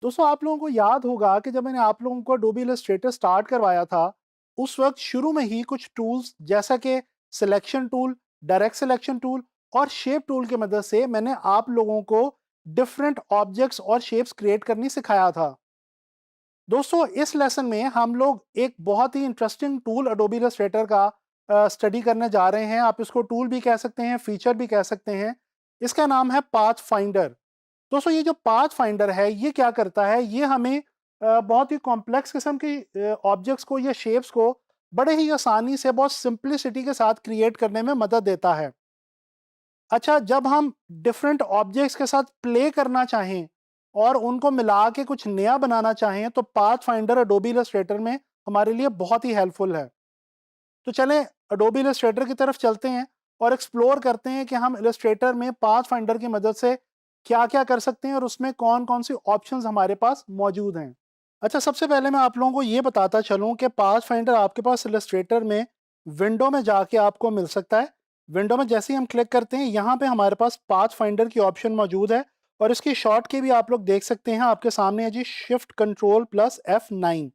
दोस्तों आप लोगों को याद होगा कि जब मैंने आप लोगों को अडोबी इलस्ट्रेटर स्टार्ट करवाया था, उस वक्त शुरू में ही कुछ टूल्स जैसा कि selection tool, direct selection tool और शेप टूल की मदद से मैंने आप लोगों को डिफरेंट ऑब्जेक्ट्स और शेप्स क्रिएट करनी सिखाया था। दोस्तों इस लेसन में हम लोग एक बहुत ही इंटरेस्टिंग टूल अडोबी इलस्ट्रेटर का स्टडी करने जा रहे हैं। आप इसको टूल भी कह सकते हैं, फीचर भी कह सकते हैं। इसका नाम है पाथ फाइंडर। दोस्तों ये जो पाथ फाइंडर है ये क्या करता है, ये हमें बहुत ही कॉम्प्लेक्स किस्म की ऑब्जेक्ट्स को या शेप्स को बड़े ही आसानी से बहुत सिंप्लिसिटी के साथ क्रिएट करने में मदद देता है। अच्छा, जब हम डिफरेंट ऑब्जेक्ट्स के साथ प्ले करना चाहें और उनको मिला के कुछ नया बनाना चाहें तो पाथ फाइंडर अडोबी इलस्ट्रेटर में हमारे लिए बहुत ही हेल्पफुल है। तो चलें अडोबी इलस्ट्रेटर की तरफ चलते हैं और एक्सप्लोर करते हैं कि हम इलस्ट्रेटर में पाथ फाइंडर की मदद से क्या-क्या कर सकते हैं और उसमें कौन-कौन सी ऑप्शंस हमारे पास मौजूद हैं। अच्छा, सबसे पहले मैं आप लोगों को ये बताता चलूँ कि पाथ फाइंडर आपके पास इलस्ट्रेटर में विंडो में जाके आपको मिल सकता है। विंडो में जैसे ही हम क्लिक करते हैं, यहाँ पे हमारे पास पाथ फाइंडर की ऑप्शन मौजूद है और इसकी शॉर्ट की भी आप लोग देख सकते हैं। आपके सामने है जी शिफ्ट कंट्रोल प्लस F9।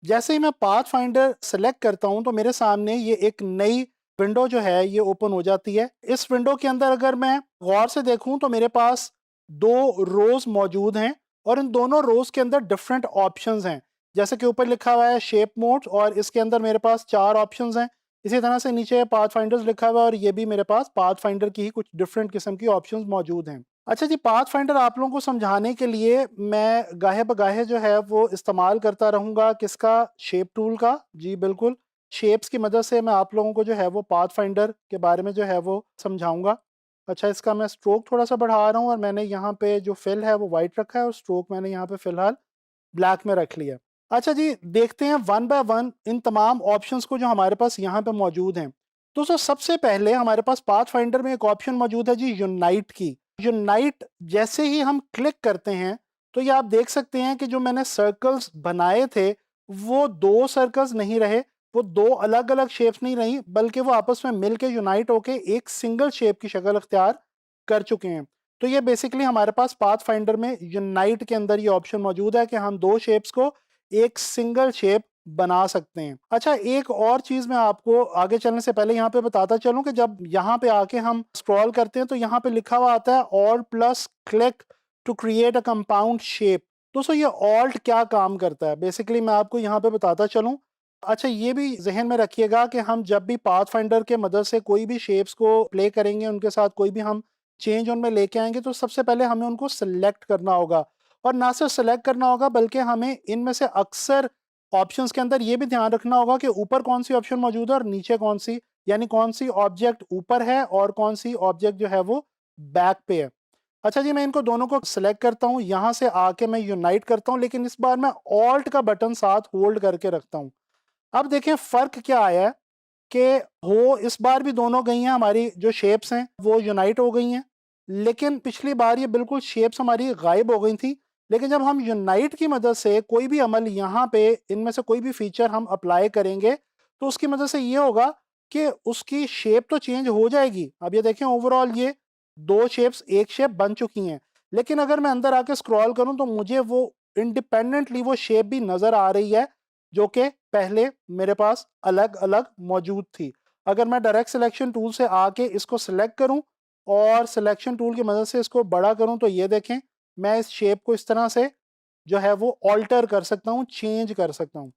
जैसे ही मैं पाथ फाइंडर सेलेक्ट करता हूं तो मेरे सामने ये एक नई विंडो जो है ये ओपन हो जाती है। इस विंडो के अंदर अगर मैं गौर से देखूं तो मेरे पास दो रोज मौजूद हैं और इन दोनों रोज के अंदर डिफरेंट ऑप्शंस हैं। जैसे कि ऊपर लिखा हुआ है शेप मोड और इसके अंदर मेरे पास 4 ऑप्शंस हैं। इसी तरह से नीचे पाथ फाइंडर्स लिखा हुआ है और ये भी मेरे पास पाथ फाइंडर की ही कुछ डिफरेंट किस्म की ऑप्शंस मौजूद हैं। अच्छा जी, पाथ फाइंडर आप लोगों को समझाने के लिए मैं गाहे बगाहे जो है वो इस्तेमाल करता रहूँगा किसका, शेप टूल का। जी बिल्कुल, शेप्स की मदद से मैं आप लोगों को जो है वो पाथ फाइंडर के बारे में जो है वो समझाऊँगा। अच्छा, इसका मैं स्ट्रोक थोड़ा-सा बढ़ा रहा हूँ और मैंने यहाँ पे जो फिल है वो व्हाइट रखा है और स्ट्रोक मैंने यहाँ पे फ़िलहाल ब्लैक में रख लिया। अच्छा जी, देखते हैं वन बाय वन इन तमाम ऑप्शंस को जो हमारे पास यहाँ पे मौजूद हैं। दोस्तों सबसे पहले हमारे पास पाथ फाइंडर में एक ऑप्शन मौजूद है जी यूनाइट की। यूनाइट जैसे ही हम क्लिक करते हैं तो ये आप देख सकते हैं कि जो मैंने सर्कल्स बनाए थे वो 2 सर्कल्स नहीं रहे, वो 2 अलग-अलग शेप्स नहीं रही, बल्कि वो आपस में मिलके यूनाइट होके एक सिंगल शेप की शक्ल अख्तियार कर चुके हैं। तो ये बेसिकली हमारे पास पाथ फाइंडर में यूनाइट के अंदर ये ऑप्शन मौजूद है कि हम 2 शेप्स को एक सिंगल शेप बना सकते हैं। अच्छा, एक और चीज़ मैं आपको आगे चलने से पहले यहाँ पे बताता चलूँ कि जब यहाँ पे आके हम स्क्रॉल करते हैं तो यहाँ पे लिखा हुआ आता है Alt plus click to create a compound shape. दोस्तों ये ऑल्ट क्या काम करता है? बेसिकली मैं आपको यहाँ पे बताता चलूँ। अच्छा, ये भी ज़हन में रखिएगा कि हम जब भी पाथ फाइंडर के मदद से कोई भी शेप्स को प्ले करेंगे, उनके साथ कोई भी हम चेंज उनमें लेके आएँगे तो सबसे पहले हमें उनको सेलेक्ट करना होगा और ना सिर्फ सेलेक्ट करना होगा बल्कि हमें इनमें से अक्सर ऑप्शंस के अंदर ये भी ध्यान रखना होगा कि ऊपर कौन-सी ऑप्शन मौजूद है और नीचे कौन-सी, यानी कौन-सी ऑब्जेक्ट ऊपर है और कौन-सी ऑब्जेक्ट जो है वो बैक पे है। अच्छा जी, मैं इनको दोनों को सेलेक्ट करता हूँ, यहाँ से आके मैं यूनाइट करता हूँ, लेकिन इस बार मैं ऑल्ट का बटन साथ होल्ड करके रखता हूँ। अब देखें फ़र्क क्या आया है कि हो इस बार भी दोनों गई हैं, हमारी जो शेप्स हैं वो यूनाइट हो गई हैं। लेकिन पिछली बार ये बिल्कुल शेप्स हमारी गायब हो गई थी। लेकिन जब हम यूनाइट की मदद से कोई भी अमल यहाँ पे इनमें से कोई भी फीचर हम अप्लाई करेंगे तो उसकी मदद से ये होगा कि उसकी शेप तो चेंज हो जाएगी। अब ये देखें ओवरऑल ये 2 शेप्स एक शेप बन चुकी हैं। लेकिन अगर मैं अंदर आके स्क्रॉल करूँ तो मुझे वो इंडिपेंडेंटली वो शेप भी नज़र आ रही है जो कि पहले मेरे पास अलग-अलग मौजूद थी। अगर मैं डायरेक्ट सिलेक्शन टूल से आके इसको सिलेक्ट करूँ और सिलेक्शन टूल की मदद से इसको बड़ा करूँ तो ये देखें, मैं इस शेप को इस तरह से जो है वो ऑल्टर कर सकता हूँ, चेंज कर सकता हूँ।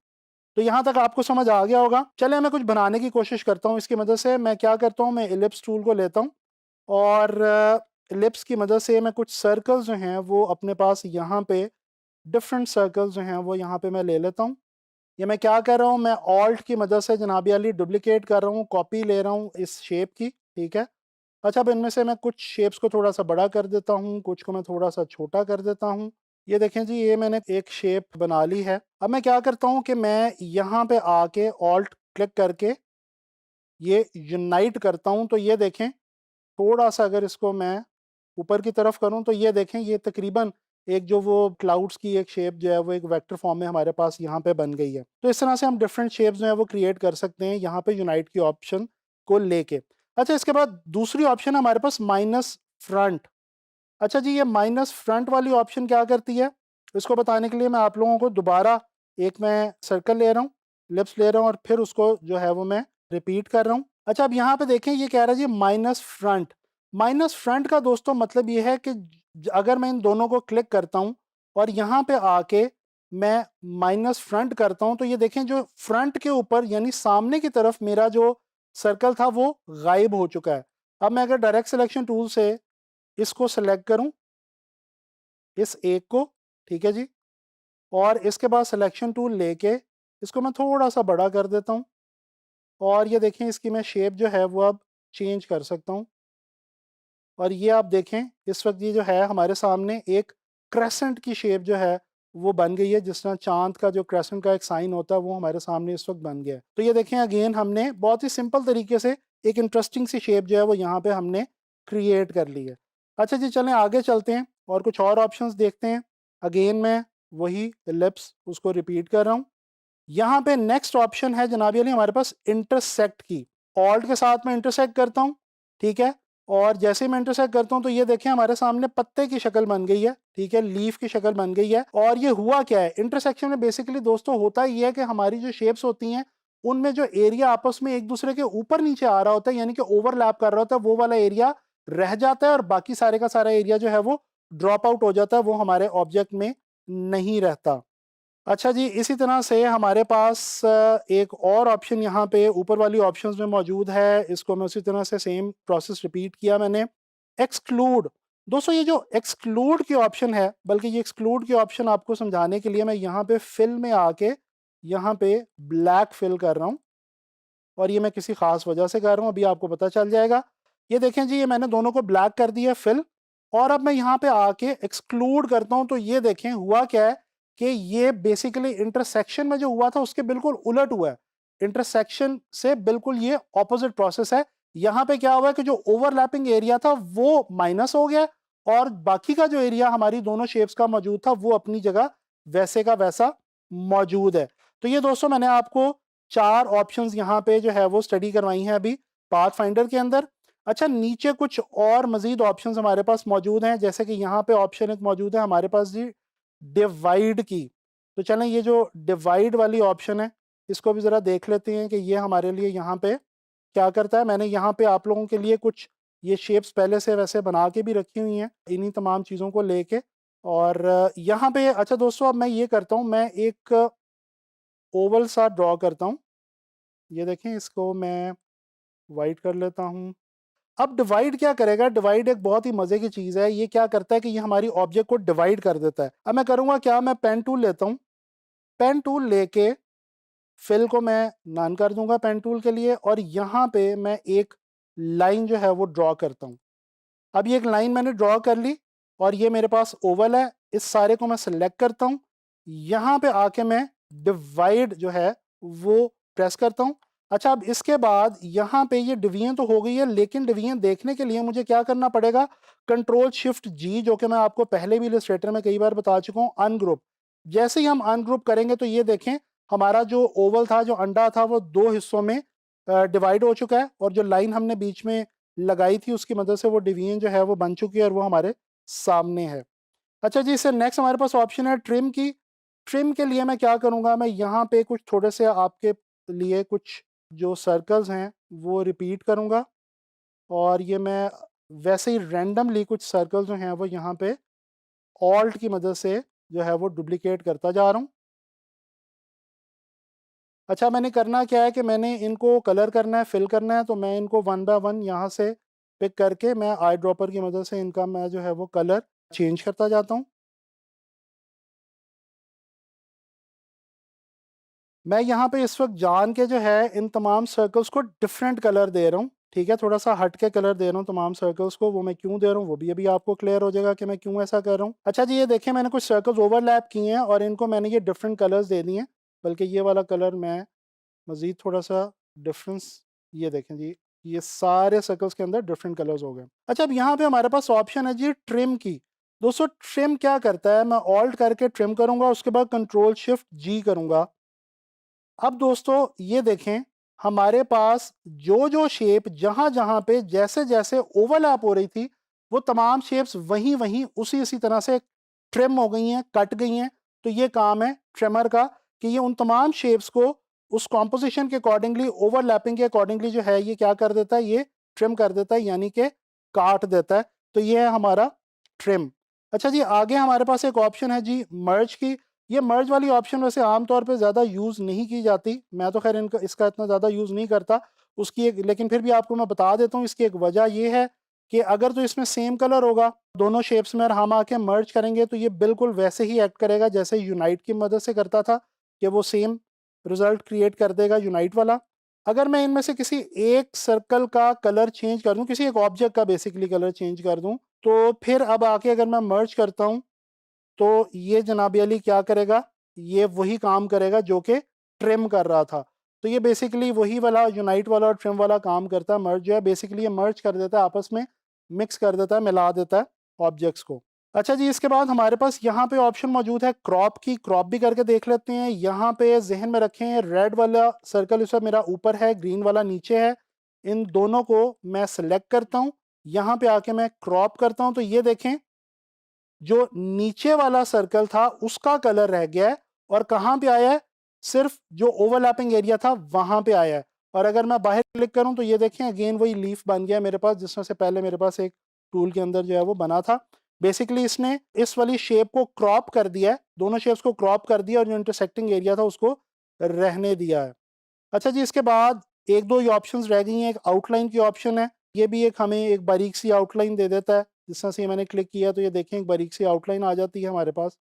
तो यहाँ तक आपको समझ आ गया होगा। चलिए मैं कुछ बनाने की कोशिश करता हूँ इसकी मदद से। मैं क्या करता हूँ, मैं इलिप्स टूल को लेता हूँ और इलिप्स की मदद से मैं कुछ सर्कल्स जो हैं वो अपने पास यहाँ पे डिफरेंट सर्कल्स जो हैं वो यहाँ पे मैं ले लेता हूँ। ये मैं क्या कर रहा हूँ, मैं ऑल्ट की मदद से जनाबी अली डुप्लीकेट कर रहा हूँ, कॉपी ले रहा हूँ इस शेप की, ठीक है। अच्छा, अब इनमें से मैं कुछ शेप्स को थोड़ा-सा बड़ा कर देता हूँ, कुछ को मैं थोड़ा-सा छोटा कर देता हूँ। ये देखें जी, ये मैंने एक शेप बना ली है। अब मैं क्या करता हूँ कि मैं यहाँ पे आके ऑल्ट क्लिक करके ये यूनाइट करता हूँ, तो ये देखें थोड़ा-सा अगर इसको मैं ऊपर की तरफ करूँ तो ये देखें ये तकरीबन एक जो वो क्लाउड्स की एक शेप जो है वो एक वेक्टर फॉर्म में हमारे पास यहाँ पे बन गई है। तो इस तरह से हम डिफरेंट शेप्स जो है वो क्रिएट कर सकते हैं यहाँ पे यूनाइट की ऑप्शन को लेके। अच्छा, इसके बाद दूसरी ऑप्शन है हमारे पास माइनस फ्रंट। अच्छा जी, ये माइनस फ्रंट वाली ऑप्शन क्या करती है? इसको बताने के लिए मैं आप लोगों को दोबारा एक मैं सर्कल ले रहा हूँ, लिप्स ले रहा हूँ और फिर उसको जो है वो मैं रिपीट कर रहा हूँ। अच्छा, अब यहाँ पे देखें ये कह रहा है जी माइनस फ्रंट। माइनस फ्रंट का दोस्तों मतलब ये है कि अगर मैं इन दोनों को क्लिक करता हूँ और यहाँ पे आके मैं माइनस फ्रंट करता हूँ, तो ये देखें जो फ्रंट के ऊपर यानी सामने की तरफ मेरा जो सर्कल था वो गायब हो चुका है। अब मैं अगर डायरेक्ट सिलेक्शन टूल से इसको सेलेक्ट करूं, इस एक को, ठीक है जी, और इसके बाद सिलेक्शन टूल लेके इसको मैं थोड़ा सा बड़ा कर देता हूं और ये देखें इसकी मैं शेप जो है वो अब चेंज कर सकता हूं। और ये आप देखें इस वक्त ये जो है हमारे सामने एक क्रेसेंट की शेप जो है वो बन गई है, जिस तरह चांद का जो क्रेसेंट का एक साइन होता है वो हमारे सामने इस वक्त बन गया है। तो ये देखें अगेन हमने बहुत ही सिंपल तरीके से एक इंटरेस्टिंग सी शेप जो है वो यहाँ पे हमने क्रिएट कर ली है। अच्छा जी, चलें आगे चलते हैं और कुछ और ऑप्शंस देखते हैं। अगेन मैं वही एलिप्स उसको रिपीट कर रहा हूँ। यहाँ पे नेक्स्ट ऑप्शन है जनाबी अली हमारे पास इंटरसेक्ट की। ऑल्ट के साथ में इंटरसेक्ट करता हूँ, ठीक है, और जैसे ही मैं इंटरसेक्ट करता हूँ तो ये देखें हमारे सामने पत्ते की शक्ल बन गई है, ठीक है, लीफ की शक्ल बन गई है। और ये हुआ क्या है, इंटरसेक्शन में बेसिकली दोस्तों होता ही है कि हमारी जो शेप्स होती हैं उनमें जो एरिया आपस में एक दूसरे के ऊपर नीचे आ रहा होता है, यानी कि ओवरलैप कर रहा होता है, वो वाला एरिया रह जाता है और बाकी सारे का सारा एरिया जो है वो ड्रॉप आउट हो जाता है, वो हमारे ऑब्जेक्ट में नहीं रहता। अच्छा जी, इसी तरह से हमारे पास एक और ऑप्शन यहाँ पे ऊपर वाली ऑप्शंस में मौजूद है। इसको मैं उसी तरह से सेम प्रोसेस रिपीट किया मैंने। एक्सक्लूड, दोस्तों ये जो एक्सक्लूड की ऑप्शन है, बल्कि ये एक्सक्लूड की ऑप्शन आपको समझाने के लिए मैं यहाँ पे फिल में आके यहाँ पे ब्लैक फिल कर रहा हूँ और ये मैं किसी खास वजह से कर रहा हूँ, अभी आपको पता चल जाएगा। ये देखें जी, ये मैंने दोनों को ब्लैक कर दिया फिल, और अब मैं यहाँ पे आके एक्सक्लूड करता हूँ तो ये देखें हुआ क्या है कि ये बेसिकली इंटरसेक्शन में जो हुआ था उसके बिल्कुल उलट हुआ है। इंटरसेक्शन से बिल्कुल ये ऑपोजिट प्रोसेस है। यहाँ पे क्या हुआ है कि जो ओवरलैपिंग एरिया था वो माइनस हो गया और बाकी का जो एरिया हमारी दोनों शेप्स का मौजूद था वो अपनी जगह वैसे का वैसा मौजूद है। तो ये दोस्तों मैंने आपको 4 ऑप्शंस यहाँ पे जो है वो स्टडी करवाई हैं अभी पाथ फाइंडर के अंदर। अच्छा, नीचे कुछ और मजीद ऑप्शंस हमारे पास मौजूद हैं, जैसे कि यहाँ पे ऑप्शन एक मौजूद है हमारे पास जी डिवाइड की। तो चलें ये जो डिवाइड वाली ऑप्शन है इसको भी ज़रा देख लेते हैं कि ये हमारे लिए यहाँ पे क्या करता है। मैंने यहाँ पे आप लोगों के लिए कुछ ये शेप्स पहले से वैसे बना के भी रखी हुई हैं इन्हीं तमाम चीज़ों को लेके। और यहाँ पे अच्छा दोस्तों, अब मैं ये करता हूँ, मैं एक ओवल सा ड्रॉ करता हूँ। ये देखें, इसको मैं वाइट कर लेता हूँ। अब डिवाइड क्या करेगा, डिवाइड एक बहुत ही मजे की चीज है। ये क्या करता है कि ये हमारी ऑब्जेक्ट को डिवाइड कर देता है। अब मैं करूंगा क्या, मैं पेन टूल लेता हूं, पेन टूल लेके फिल को मैं नॉन कर दूंगा पेन टूल के लिए, और यहां पे मैं एक लाइन जो है वो ड्रॉ करता हूं। अब ये एक लाइन मैंने ड्रॉ कर ली और ये मेरे पास ओवल है, इस सारे को मैं सिलेक्ट करता हूं, यहां पे आके मैं डिवाइड जो है वो प्रेस करता हूं। अच्छा, अब इसके बाद यहाँ पे ये डिवीजन तो हो गई है, लेकिन डिवीजन देखने के लिए मुझे क्या करना पड़ेगा, कंट्रोल शिफ्ट जी, जो कि मैं आपको पहले भी इलस्ट्रेटर में कई बार बता चुका हूँ, अनग्रुप। जैसे ही हम अनग्रुप करेंगे तो ये देखें हमारा जो ओवल था, जो अंडा था, वो 2 हिस्सों में डिवाइड हो चुका है और जो लाइन हमने बीच में लगाई थी उसकी मदद से वो डिवीजन जो है वो बन चुकी है और वो हमारे सामने है। अच्छा जी, इससे नेक्स्ट हमारे पास ऑप्शन है ट्रिम की। ट्रिम के लिए मैं क्या करूँगा, मैं यहाँ पे कुछ थोड़े से आपके लिए कुछ जो सर्कल्स हैं वो रिपीट करूँगा और ये मैं वैसे ही रैंडमली कुछ सर्कल्स जो हैं वो यहाँ पे ऑल्ट की मदद से जो है वो डुप्लीकेट करता जा रहा हूँ। अच्छा, मैंने करना क्या है कि मैंने इनको कलर करना है, फिल करना है, तो मैं इनको वन बाय वन यहाँ से पिक करके मैं आई ड्रॉपर की मदद से इनका मैं जो है वो कलर चेंज करता जाता हूँ। मैं यहाँ पे इस वक्त जान के जो है इन तमाम सर्कल्स को डिफरेंट कलर दे रहा हूँ, ठीक है, थोड़ा सा हट के कलर दे रहा हूँ तमाम सर्कल्स को। वो मैं क्यों दे रहा हूँ वो भी अभी आपको क्लियर हो जाएगा कि मैं क्यों ऐसा कर रहा हूँ। अच्छा जी, ये देखें मैंने कुछ सर्कल्स ओवरलैप किए हैं और इनको मैंने ये डिफरेंट कलर्स दे दिए हैं, बल्कि ये वाला कलर मैं मज़ीद थोड़ा सा डिफरेंस, ये देखें जी, ये सारे सर्कल्स के अंदर डिफरेंट कलर्स हो गए। अच्छा, अब यहाँ पे हमारे पास ऑप्शन है जी ट्रिम की। दोस्तों ट्रिम क्या करता है, मैं ऑल्ट करके ट्रिम करूंगा, उसके बाद कंट्रोल शिफ्ट जी करूंगा। अब दोस्तों ये देखें हमारे पास जो जो शेप जहां जहां पे जैसे जैसे ओवरलैप हो रही थी वो तमाम शेप्स वहीं वहीं उसी उसी तरह से ट्रिम हो गई हैं, कट गई हैं, तो ये काम है ट्रिमर का कि ये उन तमाम शेप्स को उस कॉम्पोजिशन के अकॉर्डिंगली, ओवरलैपिंग के अकॉर्डिंगली जो है ये क्या कर देता है, ये ट्रिम कर देता है, यानी कि काट देता है। तो ये है हमारा ट्रिम। अच्छा जी, आगे हमारे पास एक ऑप्शन है जी मर्ज की। ये मर्ज वाली ऑप्शन वैसे आमतौर पे ज़्यादा यूज़ नहीं की जाती, मैं तो खैर इनका इसका इतना ज़्यादा यूज़ नहीं करता। उसकी एक, लेकिन फिर भी आपको मैं बता देता हूँ, इसकी एक वजह ये है कि अगर तो इसमें सेम कलर होगा दोनों शेप्स में और हम आके मर्ज करेंगे तो ये बिल्कुल वैसे ही एक्ट करेगा जैसे यूनाइट की मदद से करता था, कि वो सेम रिजल्ट क्रिएट कर देगा यूनाइट वाला। अगर मैं इनमें से किसी एक सर्कल का कलर चेंज कर दूं, किसी एक ऑब्जेक्ट का बेसिकली कलर चेंज कर दूं, तो फिर अब आके अगर मैं मर्ज करता हूं तो ये जनाब अली क्या करेगा, ये वही काम करेगा जो कि ट्रिम कर रहा था। तो ये बेसिकली वही वाला यूनाइट वाला और ट्रिम वाला काम करता है। मर्ज जो है बेसिकली ये मर्ज कर देता है, आपस में मिक्स कर देता है, मिला देता है ऑब्जेक्ट्स को। अच्छा जी, इसके बाद हमारे पास यहाँ पे ऑप्शन मौजूद है क्रॉप की। क्रॉप भी करके देख लेते हैं। यहाँ पे जहन में रखें, रेड वाला सर्कल इस वक्त मेरा ऊपर है, ग्रीन वाला नीचे है। इन दोनों को मैं सेलेक्ट करता हूँ, यहाँ पे आके मैं क्रॉप करता हूँ, तो ये देखें जो नीचे वाला सर्कल था उसका कलर रह गया है, और कहाँ पे आया है, सिर्फ जो ओवरलैपिंग एरिया था वहां पे आया है। और अगर मैं बाहर क्लिक करूं तो ये देखें अगेन वही लीफ बन गया मेरे पास, जिसमें से पहले मेरे पास एक टूल के अंदर जो है वो बना था। बेसिकली इसने इस वाली शेप को क्रॉप कर दिया है, दोनों शेप्स को क्रॉप कर दिया और जो इंटरसेक्टिंग एरिया था उसको रहने दिया है। अच्छा जी, इसके बाद एक दो ये ऑप्शंस रह गई हैं। एक आउटलाइन की ऑप्शन है, ये भी एक हमें एक बारीक सी आउटलाइन दे देता है। जिस तरह से मैंने क्लिक किया तो ये देखें एक बारीक सी आउटलाइन आ जाती है हमारे पास।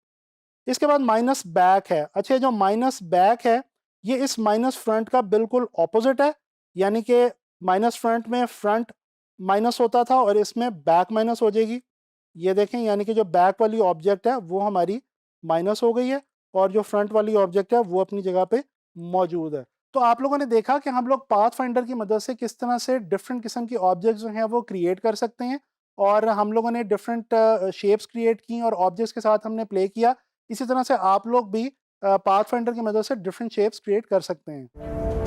इसके बाद माइनस बैक है। अच्छा, जो माइनस बैक है ये इस माइनस फ्रंट का बिल्कुल ऑपोजिट है, यानी कि माइनस फ्रंट में फ्रंट माइनस होता था और इसमें बैक माइनस हो जाएगी। ये देखें, यानी कि जो बैक वाली ऑब्जेक्ट है वो हमारी माइनस हो गई है और जो फ्रंट वाली ऑब्जेक्ट है वो अपनी जगह पे मौजूद है। तो आप लोगों ने देखा कि हम लोग पाथ फाइंडर की मदद से किस तरह से डिफरेंट किस्म की ऑब्जेक्ट्स जो हैं वो क्रिएट कर सकते हैं, और हम लोगों ने डिफरेंट शेप्स क्रिएट की और ऑब्जेक्ट्स के साथ हमने प्ले किया। इसी तरह से आप लोग भी पाथ फाइंडर की मदद से डिफरेंट शेप्स क्रिएट कर सकते हैं।